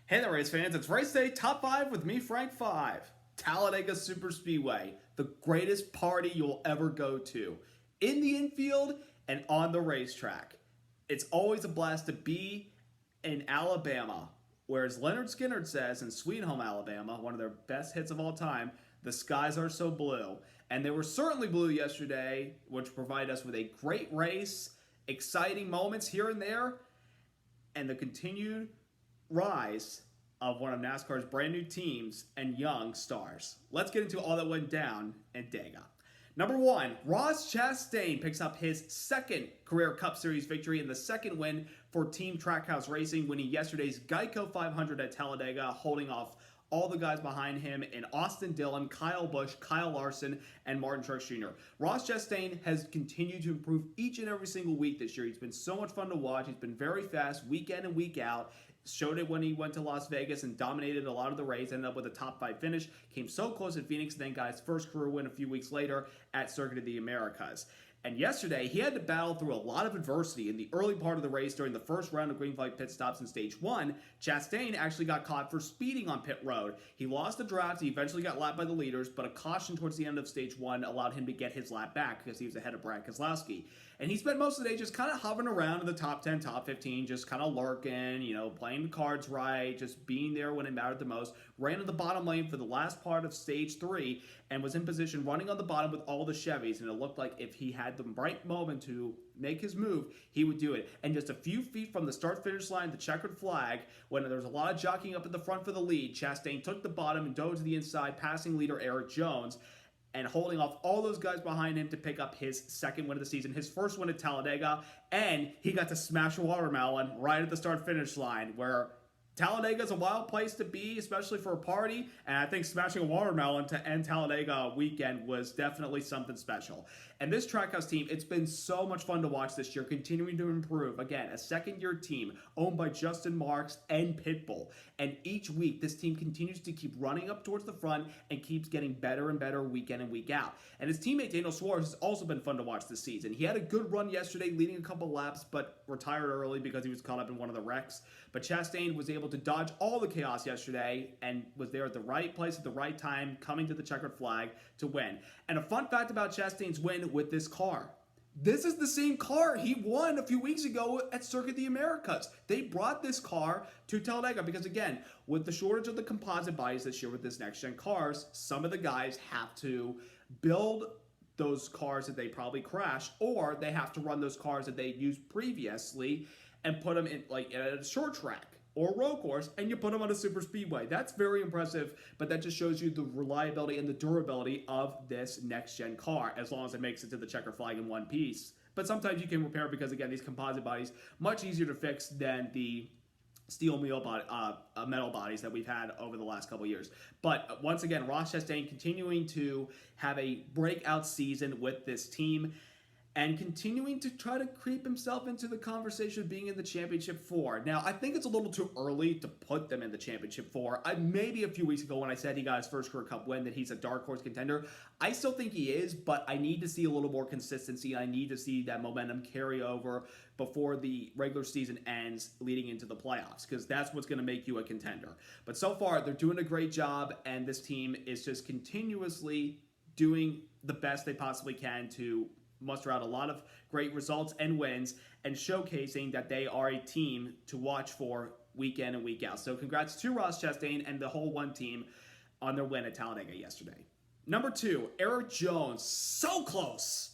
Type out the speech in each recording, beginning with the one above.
Hey there, race fans. It's Race Day Top 5 with me, Frank 5. Talladega Superspeedway, the greatest party you'll ever go to. In the infield and on the racetrack. It's always a blast to be in Alabama, where as Leonard Skinner says in Sweet Home Alabama, one of their best hits of all time, the skies are so blue. And they were certainly blue yesterday, which provided us with a great race, exciting moments here and there, and the continued rise of one of NASCAR's brand new teams and young stars. Let's get into all that went down in Dega. Number 1, Ross Chastain picks up his second career Cup Series victory and the second win for Team Trackhouse Racing, winning yesterday's Geico 500 at Talladega, holding off all the guys behind him in Austin Dillon, Kyle Busch, Kyle Larson, and Martin Truex Jr. Ross Chastain has continued to improve each and every single week this year. He's been so much fun to watch. He's been very fast week in and week out. Showed it when he went to Las Vegas and dominated a lot of the race, ended up with a top 5 finish, came so close at Phoenix, and then got his first career win a few weeks later at Circuit of the Americas. And yesterday, he had to battle through a lot of adversity in the early part of the race during the first round of green flag pit stops in stage 1. Chastain actually got caught for speeding on pit road. He lost the draft. He eventually got lapped by the leaders, but a caution towards the end of stage 1 allowed him to get his lap back because he was ahead of Brad Keselowski. And he spent most of the day just kind of hovering around in the top 10, top 15, just kind of lurking, playing the cards right, just being there when it mattered the most. Ran in the bottom lane for the last part of stage 3 and was in position running on the bottom with all the Chevys. And it looked like if he had the right moment to make his move, he would do it. And just a few feet from the start-finish line, the checkered flag, when there was a lot of jockeying up in the front for the lead, Chastain took the bottom and dove to the inside, passing leader Eric Jones, and holding off all those guys behind him to pick up his second win of the season, his first win at Talladega, and he got to smash a watermelon right at the start-finish line, where Talladega is a wild place to be, especially for a party, and I think smashing a watermelon to end Talladega weekend was definitely something special. And this Trackhouse team, it's been so much fun to watch this year, continuing to improve. Again, a second-year team owned by Justin Marks and Pitbull. And each week, this team continues to keep running up towards the front and keeps getting better and better week in and week out. And his teammate Daniel Suarez has also been fun to watch this season. He had a good run yesterday, leading a couple laps, but retired early because he was caught up in one of the wrecks. But Chastain was able to dodge all the chaos yesterday and was there at the right place at the right time, coming to the checkered flag to win. And a fun fact about Chastain's win with this car. This is the same car he won a few weeks ago at Circuit of the Americas. They brought this car to Talladega because, again, with the shortage of the composite bodies this year with this next-gen cars, some of the guys have to build those cars that they probably crashed, or they have to run those cars that they used previously and put them in like at a short track or road course, and you put them on a super speedway. That's very impressive, but that just shows you the reliability and the durability of this next-gen car, as long as it makes it to the checker flag in one piece. But sometimes you can repair because, again, these composite bodies, much easier to fix than the steel metal bodies that we've had over the last couple years. But once again, Ross Chastain continuing to have a breakout season with this team, and continuing to try to creep himself into the conversation of being in the Championship 4. Now, I think it's a little too early to put them in the Championship 4. Maybe a few weeks ago when I said he got his first career Cup win that he's a dark horse contender. I still think he is, but I need to see a little more consistency. I need to see that momentum carry over before the regular season ends leading into the playoffs, because that's what's going to make you a contender. But so far, they're doing a great job, and this team is just continuously doing the best they possibly can to muster out a lot of great results and wins, and showcasing that they are a team to watch for week in and week out. So congrats to Ross Chastain and the whole one team on their win at Talladega yesterday. Number 2, Eric Jones. So close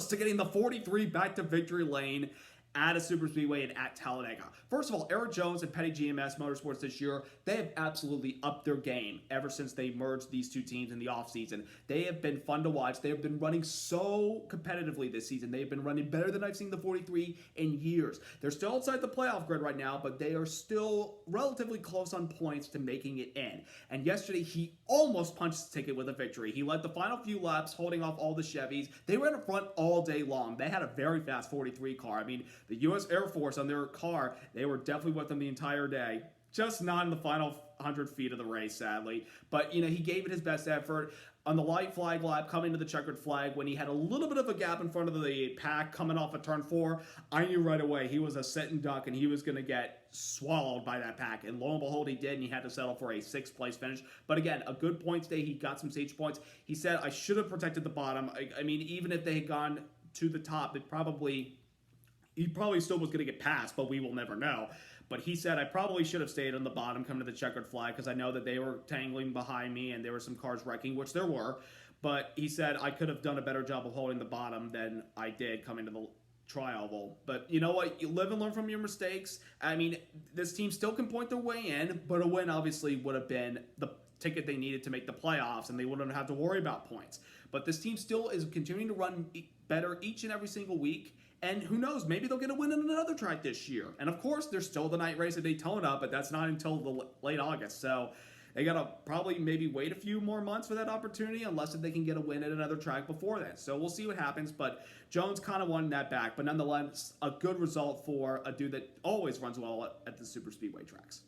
to getting the 43 back to victory lane at a super speedway and at Talladega. First of all, Eric Jones and Petty GMS Motorsports this year, they have absolutely upped their game ever since they merged these two teams in the offseason. They have been fun to watch. They have been running so competitively this season. They have been running better than I've seen the 43 in years. They're still outside the playoff grid right now, but they are still relatively close on points to making it in. And yesterday, he almost punched his ticket with a victory. He led the final few laps, holding off all the Chevys. They ran in front all day long. They had a very fast 43 car. I mean, the U.S. Air Force on their car, they were definitely with them the entire day. Just not in the final 100 feet of the race, sadly. But, he gave it his best effort. On the light flag lap, coming to the checkered flag, when he had a little bit of a gap in front of the pack coming off of turn 4, I knew right away he was a sit and duck, and he was going to get swallowed by that pack. And lo and behold, he did, and he had to settle for a 6th place finish. But again, a good points day. He got some stage points. He said, I should have protected the bottom. I mean, even if they had gone to the top, he probably still was going to get past, but we will never know. But he said, I probably should have stayed on the bottom coming to the checkered flag because I know that they were tangling behind me and there were some cars wrecking, which there were. But he said, I could have done a better job of holding the bottom than I did coming to the tri-oval. But you know what? You live and learn from your mistakes. I mean, this team still can point their way in, but a win obviously would have been the ticket they needed to make the playoffs, and they wouldn't have to worry about points. But this team still is continuing to run better each and every single week. And who knows, maybe they'll get a win in another track this year. And of course, there's still the night race at Daytona, but that's not until the late August. So they got to probably maybe wait a few more months for that opportunity unless if they can get a win at another track before then. So we'll see what happens. But Jones kind of won that back. But nonetheless, a good result for a dude that always runs well at the super speedway tracks.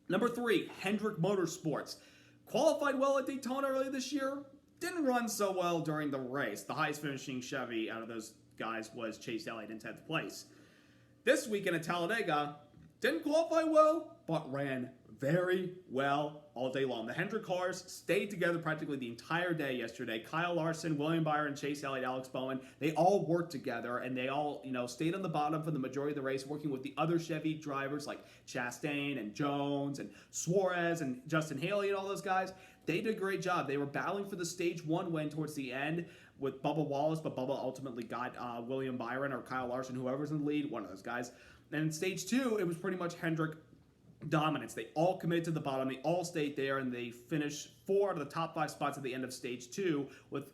Number 3, Hendrick Motorsports. Qualified well at Daytona earlier this year. Didn't run so well during the race. The highest finishing Chevy out of those guys was Chase Elliott in 10th place. This weekend at Talladega, didn't qualify well, but ran very well all day long. The Hendrick cars stayed together practically the entire day yesterday. Kyle Larson, William Byron, Chase Elliott, Alex Bowman, they all worked together, and they all, stayed on the bottom for the majority of the race, working with the other Chevy drivers like Chastain and Jones and Suarez and Justin Haley and all those guys. They did a great job. They were battling for the stage 1 win towards the end with Bubba Wallace, but Bubba ultimately got William Byron or Kyle Larson, whoever's in the lead, one of those guys. And in stage 2, it was pretty much Hendrick dominance. They all committed to the bottom. They all stayed there, and they finished 4 out of the top 5 spots at the end of stage 2 with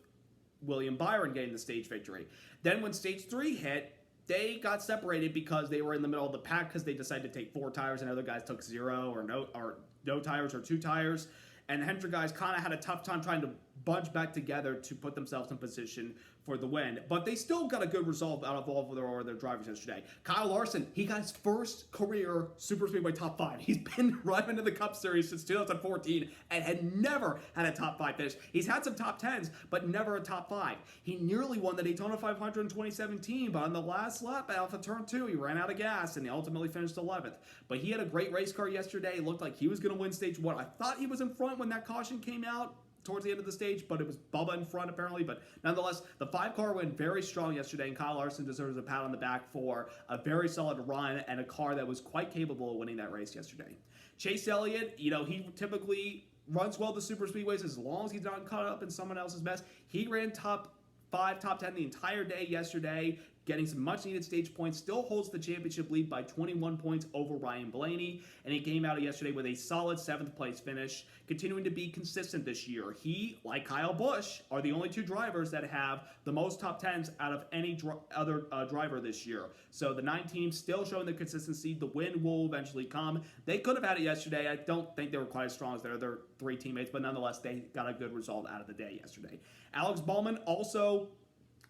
William Byron getting the stage victory. Then when stage 3 hit, they got separated because they were in the middle of the pack because they decided to take 4 tires and other guys took 0 or no tires or 2 tires. And the Hendrick guys kind of had a tough time trying to bunch back together to put themselves in position for the win. But they still got a good result out of all of their drivers yesterday. Kyle Larson, he got his first career Super Speedway top 5. He's been driving in the Cup Series since 2014 and had never had a top 5 finish. He's had some top 10s, but never a top 5. He nearly won the Daytona 500 in 2017, but on the last lap off of turn 2, he ran out of gas and he ultimately finished 11th. But he had a great race car yesterday. It looked like he was going to win stage 1. I thought he was in front when that caution came out towards the end of the stage, but it was Bubba in front apparently. But nonetheless, the 5 car went very strong yesterday, and Kyle Larson deserves a pat on the back for a very solid run and a car that was quite capable of winning that race yesterday. Chase Elliott, he typically runs well the super speedways as long as he's not caught up in someone else's mess. He ran top 5, top 10 the entire day yesterday, getting some much-needed stage points, still holds the championship lead by 21 points over Ryan Blaney, and he came out yesterday with a solid 7th place finish, continuing to be consistent this year. He, like Kyle Busch, are the only 2 drivers that have the most top 10s out of any other driver this year. So the 9 teams still showing the consistency. The win will eventually come. They could have had it yesterday. I don't think they were quite as strong as their other 3 teammates, but nonetheless, they got a good result out of the day yesterday. Alex Bowman also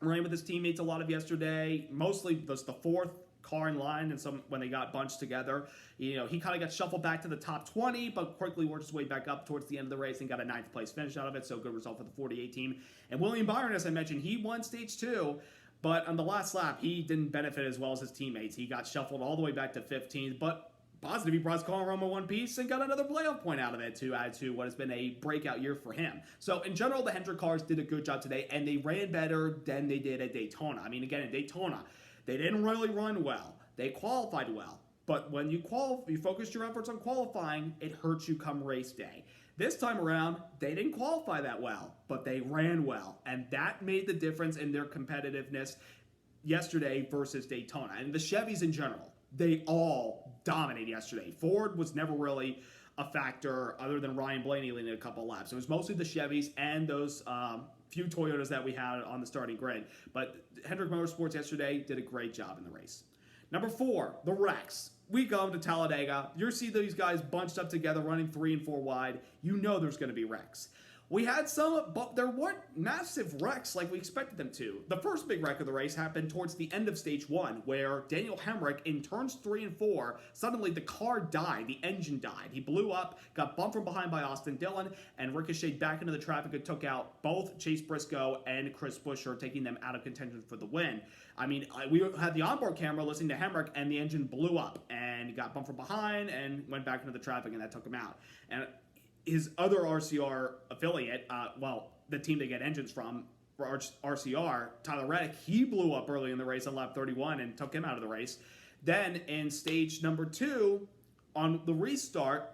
ran with his teammates a lot of yesterday, mostly was the 4th car in line, and some when they got bunched together. He kind of got shuffled back to the top 20, but quickly worked his way back up towards the end of the race and got a 9th place finish out of it, so good result for the 48 team. And William Byron, as I mentioned, he won stage 2, but on the last lap, he didn't benefit as well as his teammates. He got shuffled all the way back to 15th, but positive, he brought his car home in one piece and got another playoff point out of it to add to what has been a breakout year for him. So in general, the Hendrick cars did a good job today, and they ran better than they did at Daytona. I mean, again, at Daytona, they didn't really run well. They qualified well. But when you focus your efforts on qualifying, it hurts you come race day. This time around, they didn't qualify that well, but they ran well. And that made the difference in their competitiveness yesterday versus Daytona. And the Chevys in general, they all dominated yesterday. Ford was never really a factor other than Ryan Blaney leading a couple laps. It was mostly the Chevys and those few Toyotas that we had on the starting grid. But Hendrick Motorsports yesterday did a great job in the race. Number 4, the wrecks. We go to Talladega. You see these guys bunched up together running 3 and 4 wide. You know there's going to be wrecks. We had some, but there weren't massive wrecks like we expected them to. The first big wreck of the race happened towards the end of stage 1, where Daniel Hemrick, in turns 3 and 4, suddenly the car died, the engine died. He blew up, got bumped from behind by Austin Dillon, and ricocheted back into the traffic and took out both Chase Briscoe and Chris Buescher, taking them out of contention for the win. I mean, we had the onboard camera listening to Hemrick, and the engine blew up, and he got bumped from behind and went back into the traffic, and that took him out. And his other RCR affiliate, the team they get engines from, RCR, Tyler Reddick, he blew up early in the race on lap 31 and took him out of the race. Then in stage number 2, on the restart,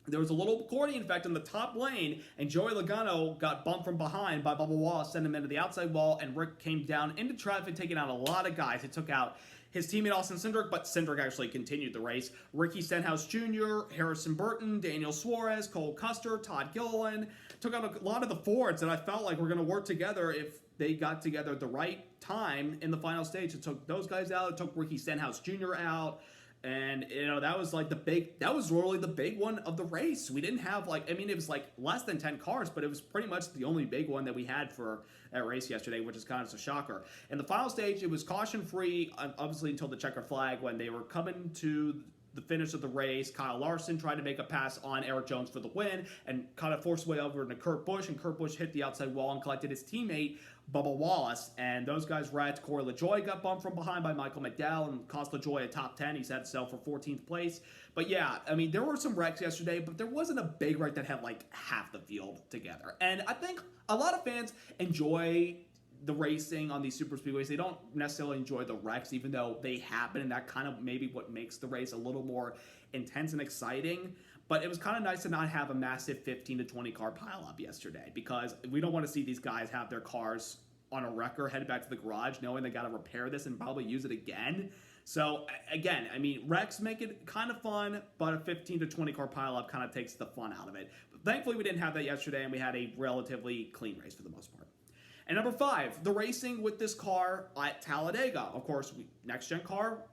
there was a little accordion effect in the top lane, and Joey Logano got bumped from behind by Bubba Wallace, sent him into the outside wall, and Rick came down into traffic, taking out a lot of guys. It took out his teammate Austin Cindric, but Cindric actually continued the race. Ricky Stenhouse Jr., Harrison Burton, Daniel Suarez, Cole Custer, Todd Gilliland, took out a lot of the Fords that I felt like were going to work together if they got together at the right time in the final stage. It took those guys out. It took Ricky Stenhouse Jr. out. And, that was really the big one of the race. We didn't have it was less than 10 cars, but it was pretty much the only big one that we had for that race yesterday, which is kind of a shocker. In the final stage, it was caution-free, obviously until the checker flag, when they were coming to the finish of the race. Kyle Larson tried to make a pass on Eric Jones for the win and kind of forced way over into Kurt Busch, and Kurt Busch hit the outside wall and collected his teammate Bubba Wallace, and those guys wrecked. Corey LaJoie got bumped from behind by Michael McDowell and cost LaJoie a top 10. He's had to sell for 14th place. But yeah, there were some wrecks yesterday, but there wasn't a big wreck that had half the field together. And I think a lot of fans enjoy the racing on these super speedways. They don't necessarily enjoy the wrecks, even though they happen, and that kind of maybe what makes the race a little more intense and exciting. But it was kind of nice to not have a massive 15 to 20 car pileup yesterday, because we don't want to see these guys have their cars on a wrecker, headed back to the garage, knowing they got to repair this and probably use it again. So again, wrecks make it kind of fun, but a 15 to 20 car pileup kind of takes the fun out of it. But thankfully, we didn't have that yesterday, and we had a relatively clean race for the most part. And number 5, the racing with this car at Talladega. Of course, next-gen car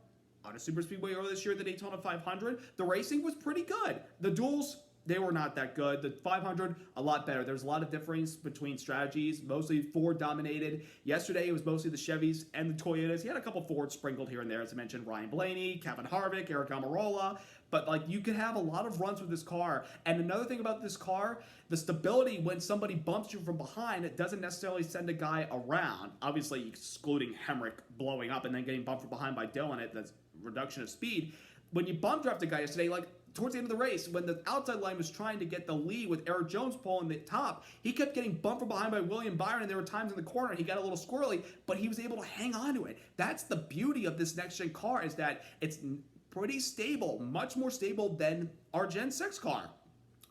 on a super speedway earlier this year, the Daytona 500. The racing was pretty good. The duels, they were not that good. The 500, a lot better. There's a lot of difference between strategies, mostly Ford dominated. Yesterday, it was mostly the Chevys and the Toyotas. You had a couple Fords sprinkled here and there, as I mentioned, Ryan Blaney, Kevin Harvick, Eric Almirola. But you could have a lot of runs with this car. And another thing about this car, the stability when somebody bumps you from behind, it doesn't necessarily send a guy around. Obviously, excluding Hemrick blowing up and then getting bumped from behind by Dillon at the reduction of speed. When you bump draft a guy yesterday, towards the end of the race, when the outside line was trying to get the lead with Eric Jones pulling the top, he kept getting bumped from behind by William Byron, and there were times in the corner he got a little squirrely, but he was able to hang on to it. That's the beauty of this next-gen car, is that it's pretty stable, much more stable than our Gen 6 car.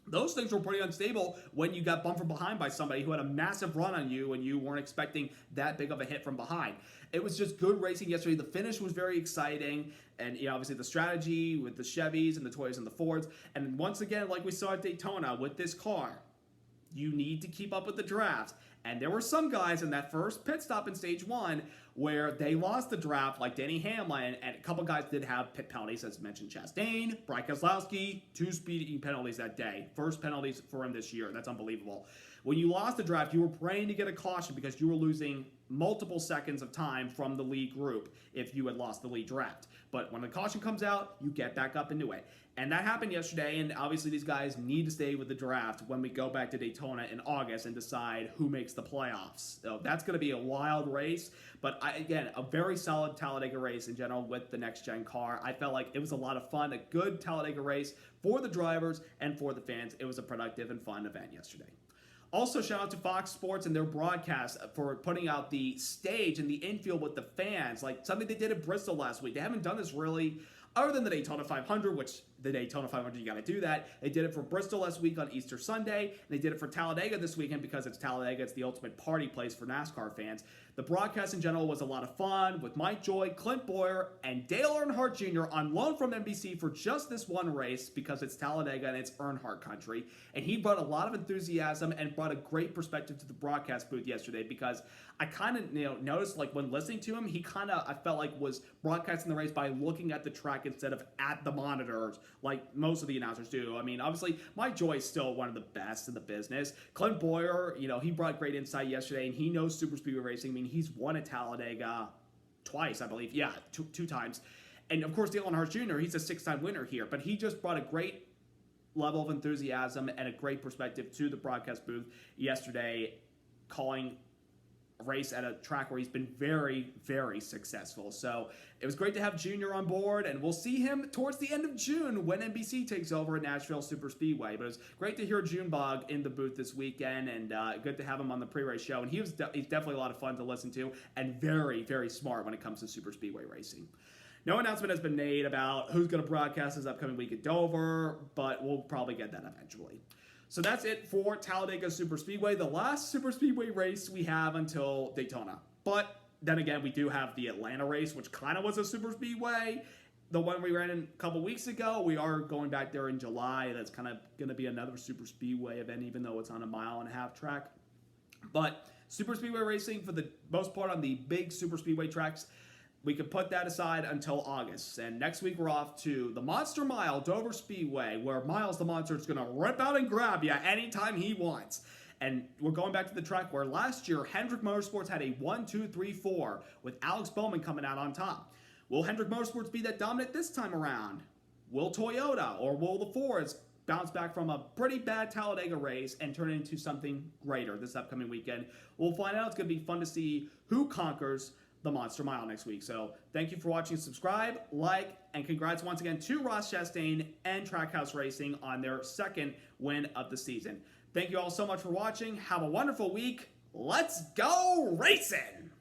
Those things were pretty unstable when you got bumped from behind by somebody who had a massive run on you and you weren't expecting that big of a hit from behind. It was just good racing yesterday. The finish was very exciting, and obviously the strategy with the Chevys and the Toyotas and the Fords. And once again, like we saw at Daytona with this car, you need to keep up with the draft. And there were some guys in that first pit stop in stage 1 where they lost the draft, like Denny Hamlin, and a couple guys did have pit penalties, as mentioned. Chastain, Brian Keselowski, 2 speeding penalties that day. First penalties for him this year. That's unbelievable. When you lost the draft, you were praying to get a caution because you were losing multiple seconds of time from the lead group if you had lost the lead draft. But when the caution comes out, you get back up into it. And that happened yesterday, and obviously these guys need to stay with the draft when we go back to Daytona in August and decide who makes the playoffs. So that's going to be a wild race, but again, a very solid Talladega race in general with the next-gen car. I felt like it was a lot of fun, a good Talladega race for the drivers and for the fans. It was a productive and fun event yesterday. Also, shout out to Fox Sports and their broadcast for putting out the stage and the infield with the fans, like something they did at Bristol last week. They haven't done this really other than the Daytona 500, which the Daytona 500, you got to do that. They did it for Bristol last week on Easter Sunday, and they did it for Talladega this weekend because it's Talladega. It's the ultimate party place for NASCAR fans. The broadcast in general was a lot of fun with Mike Joy, Clint Boyer, and Dale Earnhardt Jr. on loan from NBC for just this one race because it's Talladega and it's Earnhardt country. And he brought a lot of enthusiasm and brought a great perspective to the broadcast booth yesterday because I kind of noticed like when listening to him, he kind of I felt like was broadcasting the race by looking at the track instead of at the monitors like most of the announcers do. I mean, obviously, Mike Joy is still one of the best in the business. Clint Boyer, he brought great insight yesterday, and he knows super speedway racing. I mean, he's won at Talladega twice, I believe. Yeah, two times. And of course, Dale Earnhardt Jr., he's a 6-time winner here, but he just brought a great level of enthusiasm and a great perspective to the broadcast booth yesterday, calling race at a track where he's been very, very successful. So it was great to have Junior on board, and we'll see him towards the end of June when NBC takes over at Nashville Super Speedway. But it was great to hear Junebug in the booth this weekend, and good to have him on the pre-race show. And he's definitely a lot of fun to listen to, and very, very smart when it comes to super speedway racing. No announcement has been made about who's going to broadcast this upcoming week at Dover, but we'll probably get that eventually. So that's it for Talladega Super Speedway, the last Super Speedway race we have until Daytona. But then again, we do have the Atlanta race, which kind of was a Super Speedway. The one we ran a couple weeks ago, we are going back there in July. That's kind of going to be another Super Speedway event, even though it's on a 1.5-mile track. But Super Speedway racing, for the most part on the big Super Speedway tracks, we can put that aside until August. And next week, we're off to the Monster Mile, Dover Speedway, where Miles the Monster is going to rip out and grab you anytime he wants. And we're going back to the track where last year, Hendrick Motorsports had a 1-2-3-4 with Alex Bowman coming out on top. Will Hendrick Motorsports be that dominant this time around? Will Toyota or will the Fords bounce back from a pretty bad Talladega race and turn it into something greater this upcoming weekend? We'll find out. It's going to be fun to see who conquers the Monster Mile next week. So thank you for watching. Subscribe, like, and congrats once again to Ross Chastain and Trackhouse Racing on their second win of the season. Thank you all so much for watching. Have a wonderful week. Let's go racing!